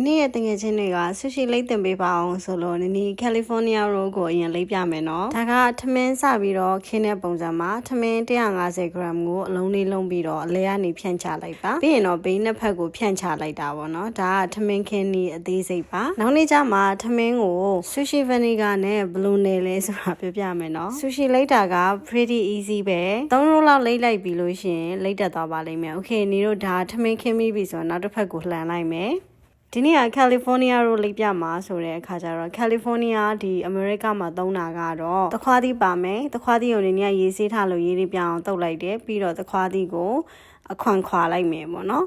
နင်းရဲ့တငယ်ချင်းတွေကဆူရှီလိတ်တင်ပေးပါအောင်ဆိုလို့နင်းကယ်လီဖိုးနီးယားရိုးကိုအရင်လိပ်ပြမယ်နော်ဒါကထမင်းစပြီးတော့ခင်းတဲ့ပုံစံမှာထမင်း150 gram ကိုအလုံးလေးလုံးပြီးတော့အလဲကနေဖြန့်ချလိုက်ပါပြီးရင်တော့ဘေးနှစ်ဖက်ကိုဖြန့်ချလိုက်တာပေါ့နော်ဒါကထမင်းခင်းနီးအသေးစိတ်ပါနောက်နေ့ကျမှထမင်းကိုဆူရှီဗနီဂါနဲ့ဘလူးနယ်လဲဆိုတာပြောပြမယ်နော်ဆူရှီလိတ်တာက pretty easy ပဲ3ရိုးလောက်လိပ်လိုက်ပြီးလို့ရှိရင်လိပ်တက်သွားပါလိမ့်မယ် okay နေတို့ဒါထမင်းခင်းပြီးပြီဆိုတော့နောက်တစ်ဖက်ကိုလှန်လိုက်မယ်ဒီနေ့ကကယ်လီဖိုးနီးယားရိုးလိပ်ပြမှာဆိုတဲ့အခါကျတော့ကယ်လီဖိုးနီးယားဒီအမေရိကမှာသုံးတာကတော့သခွားသီးပါမယ်သခွားသီးကိုနေနေရေးဆေးထားလို့ရေးလေးပြအောင်တုပ်လိုက်တယ်ပြီးတော့သခွားသီးကိုအခွန်ခွာလိုက်မယ်ပေါ့နော်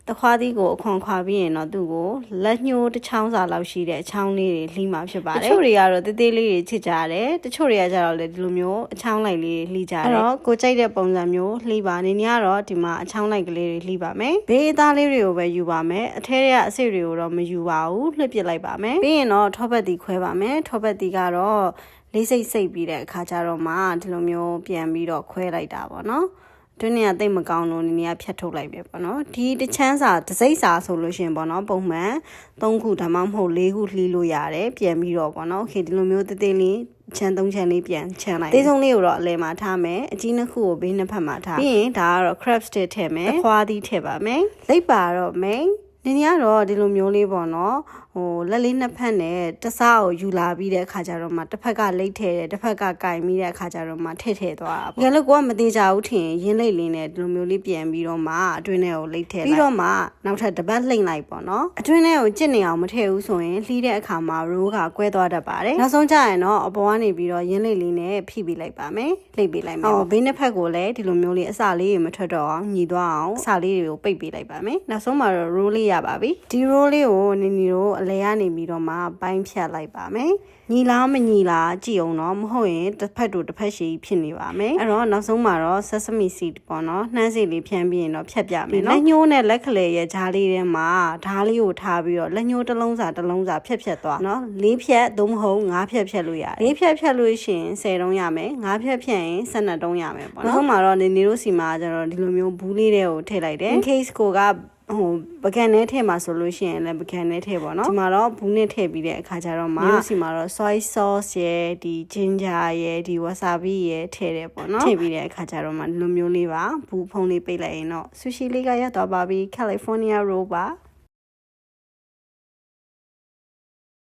သခွားသီးကိုအခွန်ခွာပြီးရင်တော့သူ့ကိုလက်ညှိုးတစ်ချောင်းစာလောက်ရှိတဲ့အချောင်းလေးတွေလှီးမှာဖြစ်ပါတယ်တချို့တွေကတော့တေးသေးလေးတွေချစ်ကြတယ်တချို့တွေကကျတော့လေဒီလိုမျိုးအချောင်းလိုက်လေးလှီးကြတယ်အဲ့တော့ကိုကြိုက်တဲ့ပုံစံမျိုးလှီးပါနေနေကတော့ဒီမှာအချောင်းလိုက်ကလေးတွေလှီးပါမယ်ဘေးအသားလေးတွေကိုပဲယူပါမယ်အထဲထဲကအစိတ်တွေကိုတော့မယူပါဘူးလှစ်ပစ်လိုက်ပါမယ်ပြီးရင်တော့ထောပတ်တီခွဲပါမယ်ထောပတ်တီကတော့လေးစိတ်စိတ်ပြီးတဲ့အခါကျတော့မှဒီလိုမျိုးပြန်ပြီးတော့ခွဲလိုက်တာပေါ့နော်တွင်းနေရတိတ်မကောင်းလို့နေရဖြတ်ထုတ်လိုက်ပဲပေါ့နော်ဒီတချမ်းစာတစိမ့်စာဆိုလို့ရှင်ပေါ့နော်ပုံမှန်3ခုဒါမှမဟုတ်4ခုလှီးလို့ရတယ်ပြန်ပြီးတော့ပေါ့နော်โอเคဒီလိုမျိုးတေးသေးလေးချမ်း3ချမ်းလေးပြန်ချမ်းလိုက်တေးဆုံးလေးကိုတော့အလဲမှာထားမယ်အကြီးနှစ်ခုကိုဘေးနှစ်ဖက်မှာထားပြီးရင်ဒါကတော့ crab stick ထည့်မယ်ခွားသီးထည့်ပါမယ်လိပ်ပါတော့မယ်နင်ကတော့ဒီလိုမျိုးလေးပေါ့နော်လက်လေးနှစ်ဖက်နဲ့တစားကိုယူလာပြီးတဲ့အခါကျတော့မှတစ်ဖက်ကလိတ်ထဲတယ်တစ်ဖက်ကကင်ပြီးတဲ့အခါကျတော့မှထည့်သွားတာပေါ့။ဒါလည်းကိုကမသေးကြဘူးထင်ရင်းလိတ်လေးနဲ့ဒီလိုမျိုးလေးပြန်ပြီးတော့မှအတွင်းထဲကိုလိတ်ထဲလိုက်ပြီးတော့မှနောက်ထပ်တစ်ပတ်လှိမ့်လိုက်ပေါ့နော်။အတွင်းထဲကိုကြစ်နေအောင်မထည့်ဘူးဆိုရင်လှီးတဲ့အခါမှာရိုးကကွဲသွားတတ်ပါတယ်။နောက်ဆုံးကျရင်တော့အပေါ်ကနေပြီးတော့ရင်းလိတ်လေးနဲ့ဖိပြီးလိုက်ပါမယ်။လှိတ်ပေးလိုက်မယ်။ဘေးနှစ်ဖက်ကိုလည်းဒီလိုမျိုးလေးအစလေးတွေမထွက်တော့အောင်ညီသွားအောင်အစလေးတွေကိုပိတ်ပေးလိုက်ပါမယ်။နောက်ဆုံးမှာတော့ရိုးလေးရပါပြီ။ဒီရိုးလေးကိုနီတို့အလဲကနေပြီးတော့ပိုင်းဖြတ်လိုက်ပါမယ်ညီလားမညီလားကြည့်အောင်တော့မဟုတ်ရင်တစ်ဖက်တို့တစ်ဖက်ရှိဖြစ်နေပါမယ်အဲ့တော့နောက်ဆုံးမှာတော့ sesame seed ပေါ့နော်နှမ်းစီလေးဖြန်းပြီးရင်တော့ဖြတ်ပြမယ်နော်လက်ညှိုးနဲ့လက်ကလေးရဲ့ဂျားလေးထဲမှာဓားလေးကိုထားပြီးတော့လက်ညှိုးတစ်လုံးစာဖြတ်သွားနော်၄ဖြတ်သို့မဟုတ်၅ဖြတ်ဖြတ်လို့ရတယ်၄ဖြတ်ဖြတ်လို့ရှိရင်10တုံးရမယ်၅ဖြတ်ဖြတ်ရင်12တုံးရမယ်ပေါ့နော်နောက်ဆုံးမှာတော့နေတို့စီမှာကျတော့ဒီလိုမျိုးဘူးလေးတွေကိုထည့်လိုက်တယ် in case ကိုကပကံနဲ့ထည့်မှာဆိုလို့ရှိရင်လည်းပကံနဲ့ထည့်ပေါ့နော်ဒီမှာတော့ဘူးနဲ့ထည့်ပြီးတဲ့အခါကျတော့မှဒီစီမှာတော့ soy sauce ရဲ့ဒီ ginger ရဲ့ဒီ wasabi ရဲ့ထည့်တယ်ပေါ့နော်ထည့်ပြီးတဲ့အခါကျတော့မှဒီလိုမျိုးလေးပါဘူးဖုံးလေးပိတ်လိုက်ရင်တော့ sushi လေးကရသွားပါပြီ California roll ပါ